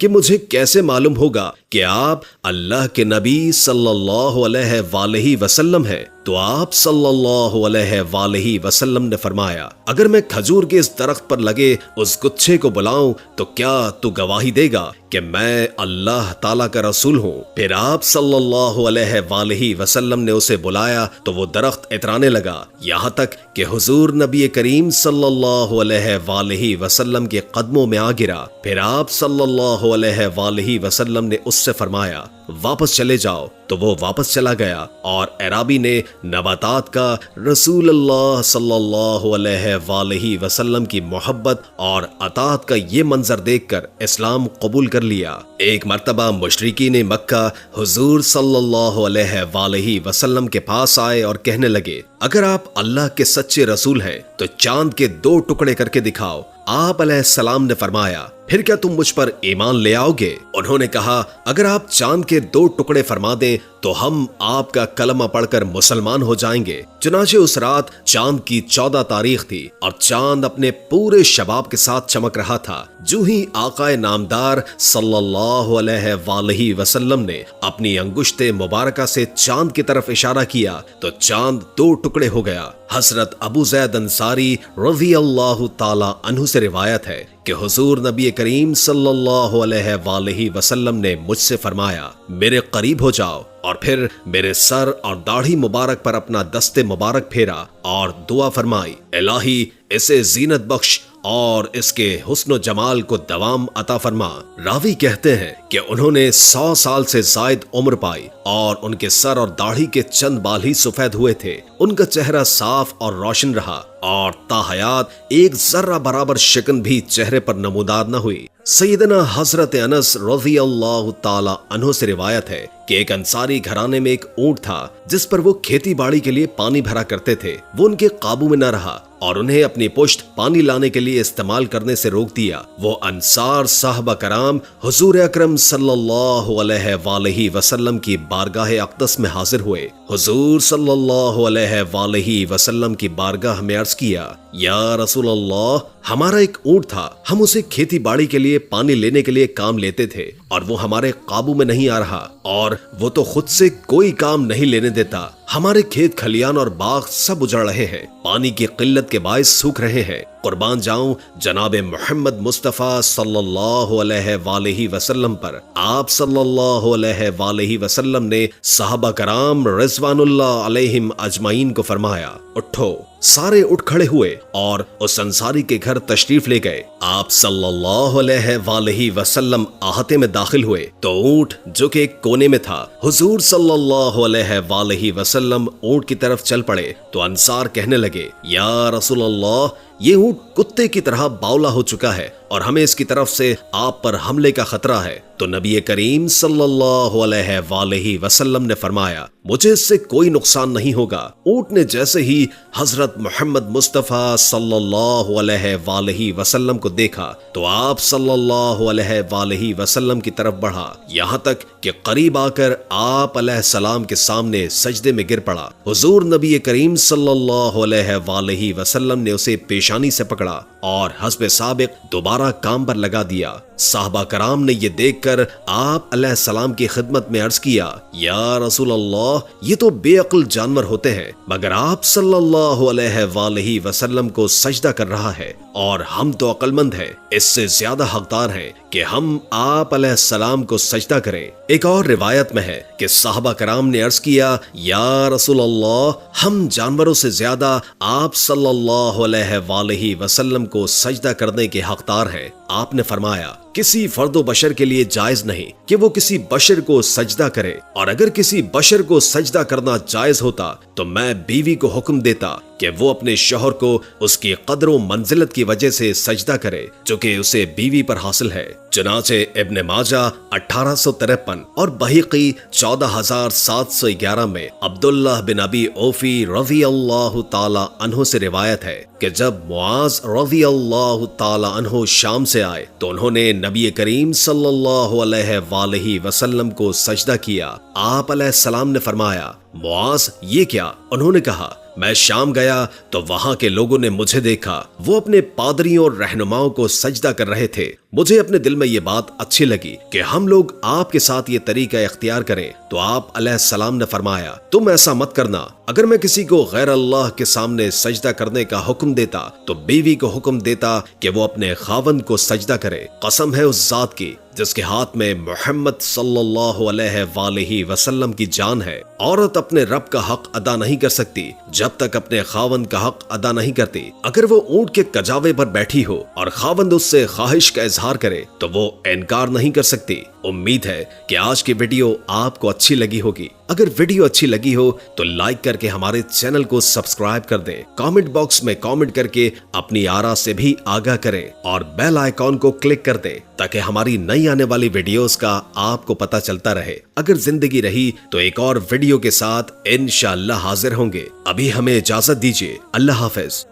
کہ مجھے کیسے معلوم ہوگا کہ آپ اللہ کے نبی صلی اللہ علیہ وآلہ وسلم ہیں؟ تو آپ صلی اللہ علیہ وآلہ وسلم نے فرمایا، اگر میں کھجور کے اس درخت پر لگے اس گچھے کو بلاؤں تو کیا تو گواہی دے گا کہ میں اللہ تعالیٰ کا رسول ہوں؟ پھر آپ صلی اللہ علیہ وآلہ وسلم نے اسے بلایا تو وہ درخت اترانے لگا، یہاں تک کہ حضور نبی کریم صلی اللہ علیہ وآلہ وسلم کے قدموں میں آ گرا۔ پھر آپ صلی اللہ علیہ وآلہ وسلم نے اس سے فرمایا، واپس چلے جاؤ، تو وہ واپس چلا گیا۔ اور اعرابی نے نباتات کا رسول اللہ صلی اللہ علیہ وآلہ وسلم کی محبت اور اطاعت کا یہ منظر دیکھ کر اسلام قبول کر لیا۔ ایک مرتبہ مشرکین مکہ حضور صلی اللہ علیہ وآلہ وسلم کے پاس آئے اور کہنے لگے، اگر آپ اللہ کے سچے رسول ہیں تو چاند کے 2 ٹکڑے کر کے دکھاؤ۔ آپ علیہ السلام نے فرمایا، پھر کیا تم مجھ پر ایمان لے آؤ گے؟ انہوں نے کہا، اگر آپ چاند کے 2 ٹکڑے فرما دیں تو ہم آپ کا کلمہ پڑھ کر مسلمان ہو جائیں گے۔ چنانچہ اس رات چاند کی 14 تاریخ تھی اور چاند اپنے پورے شباب کے ساتھ چمک رہا تھا۔ جو ہی آقا نامدار صلی اللہ علیہ وآلہ وسلم نے اپنی انگشت مبارکہ سے چاند کی طرف اشارہ کیا تو چاند 2 ٹکڑے ہو گیا۔ حضرت ابو زید انصاری رضی اللہ تعالی عنہ سے روایت ہے کہ حضور نبی کریم صلی اللہ علیہ وآلہ وسلم نے مجھ سے فرمایا، میرے قریب ہو جاؤ، اور پھر میرے سر اور داڑھی مبارک پر اپنا دست مبارک پھیرا اور دعا فرمائی، الہی اسے زینت بخش اور اس کے حسن و جمال کو دوام عطا فرما۔ راوی کہتے ہیں کہ انہوں نے 100 سال سے زائد عمر پائی اور ان کے سر اور داڑھی کے چند بال ہی سفید ہوئے تھے۔ ان کا چہرہ صاف اور روشن رہا اور تا حیات ایک ذرہ برابر شکن بھی چہرے پر نمودار نہ ہوئی۔ سیدنا حضرت انس رضی اللہ تعالی عنہ سے روایت ہے کہ ایک انصاری گھرانے میں ایک اونٹ تھا جس پر وہ کھیتی باڑی کے لیے پانی بھرا کرتے تھے۔ وہ ان کے قابو میں نہ رہا اور انہیں اپنی پشت پانی لانے کے لیے استعمال کرنے سے روک دیا۔ وہ انصار صحابہ کرام حضور اکرم صلی اللہ علیہ وآلہ وسلم کی بارگاہ اقدس میں حاضر ہوئے۔ حضور صلی اللہ علیہ وآلہ وسلم کی بارگاہ میں عرض کیا، یا رسول اللہ، ہمارا ایک اونٹ تھا، ہم اسے کھیتی باڑی کے لیے پانی لینے کے لیے کام لیتے تھے اور وہ ہمارے قابو میں نہیں آ رہا اور وہ تو خود سے کوئی کام نہیں لینے دیتا۔ ہمارے کھیت کھلیان اور باغ سب اجڑ رہے ہیں، پانی کی قلت کے باعث سوکھ رہے ہیں۔ قربان جاؤں جناب محمد مصطفیٰ صلی اللہ علیہ وآلہ وسلم پر۔ آپ صلی اللہ علیہ وآلہ وسلم نے صحابہ کرام رضوان اللہ علیہم اجمعین کو فرمایا، اٹھو۔ سارے اٹھ کھڑے ہوئے اور اس انصاری کے گھر تشریف لے گئے۔ آپ صلی اللہ علیہ وآلہ وسلم احاطے میں داخل ہوئے تو اونٹ جو کہ ایک کونے میں تھا، حضور صلی اللہ علیہ وآلہ وسلم اونٹ کی طرف چل پڑے تو انصار کہنے لگے، یا رسول اللہ، یہ اونٹ کتے کی طرح باولا ہو چکا ہے اور ہمیں اس کی طرف سے آپ پر حملے کا خطرہ ہے۔ تو نبی کریم صلی اللہ علیہ وآلہ وسلم نے فرمایا، مجھے اس سے کوئی نقصان نہیں ہوگا۔ اونٹ نے جیسے ہی حضرت محمد مصطفیٰ صلی اللہ علیہ وآلہ وسلم کو دیکھا تو آپ صلی اللہ علیہ وآلہ وسلم کی طرف بڑھا، یہاں تک کہ قریب آ کر آپ علیہ السلام کے سامنے سجدے میں گر پڑا۔ حضور نبی کریم صلی اللہ علیہ وآلہ وسلم نے اسے پیشانی سے پکڑا اور حسب سابق دوبارہ کام پر لگا دیا۔ صحابہ کرام نے یہ دیکھ کر آپ علیہ السلام کی خدمت میں عرض کیا، یا رسول اللہ، یہ تو بے عقل جانور ہوتے ہیں مگر آپ صلی اللہ علیہ وآلہ وسلم کو سجدہ کر رہا ہے اور ہم تو عقل مند ہیں، اس سے زیادہ حقدار ہیں کہ ہم آپ علیہ السلام کو سجدہ کریں۔ ایک اور روایت میں ہے کہ صحابہ کرام نے عرض کیا، یا رسول اللہ، ہم جانوروں سے زیادہ آپ صلی اللہ علیہ وآلہ وسلم کو سجدہ کرنے کے حقدار ہیں۔ آپ نے فرمایا، کسی فرد و بشر کے لیے جائز نہیں کہ وہ کسی بشر کو سجدہ کرے، اور اگر کسی بشر کو سجدہ کرنا جائز ہوتا تو میں بیوی کو حکم دیتا کہ وہ اپنے شوہر کو اس کی قدر و منزلت کی وجہ سے سجدہ کرے جو کہ اسے بیوی پر حاصل ہے۔ چنانچہ ابن ماجہ 1853 اور بہقی 14711 میں عبداللہ بن ابی اوفی رضی اللہ تعالی عنہ سے روایت ہے کہ جب معاذ رضی اللہ تعالی عنہ شام سے آئے تو انہوں نے نبی کریم صلی اللہ علیہ وآلہ وسلم کو سجدہ کیا۔ آپ علیہ السلام نے فرمایا، معاذ یہ کیا؟ انہوں نے کہا میں شام گیا تو وہاں کے لوگوں نے مجھے دیکھا، وہ اپنے پادریوں اور رہنماؤں کو سجدہ کر رہے تھے۔ مجھے اپنے دل میں یہ بات اچھی لگی کہ ہم لوگ آپ کے ساتھ یہ طریقہ اختیار کریں، تو آپ علیہ السلام نے فرمایا تم ایسا مت کرنا، اگر میں کسی کو غیر اللہ کے سامنے سجدہ کرنے کا حکم دیتا تو بیوی کو حکم دیتا کہ وہ اپنے خاوند کو سجدہ کرے۔ قسم ہے اس ذات کی جس کے ہاتھ میں محمد صلی اللہ علیہ وآلہ وسلم کی جان ہے، عورت اپنے رب کا حق ادا نہیں کر سکتی جب تک اپنے خاوند کا حق ادا نہیں کرتی۔ اگر وہ اونٹ کے کجاوے پر بیٹھی ہو اور خاوند اس سے خواہش کا اظہار کرے تو وہ انکار نہیں کر سکتی۔ امید ہے کہ آج کی ویڈیو آپ کو اچھی لگی ہوگی۔ اگر ویڈیو اچھی لگی ہو تو لائک کر کے ہمارے چینل کو سبسکرائب کر دیں، کامنٹ باکس میں کامنٹ کر کے اپنی آرا سے بھی آگاہ کریں اور بیل آئیکن کو کلک کر دیں تاکہ ہماری نئی آنے والی ویڈیوز کا آپ کو پتہ چلتا رہے۔ اگر زندگی رہی تو ایک اور ویڈیو کے ساتھ انشاءاللہ حاضر ہوں گے۔ ابھی ہمیں اجازت دیجیے، اللہ حافظ۔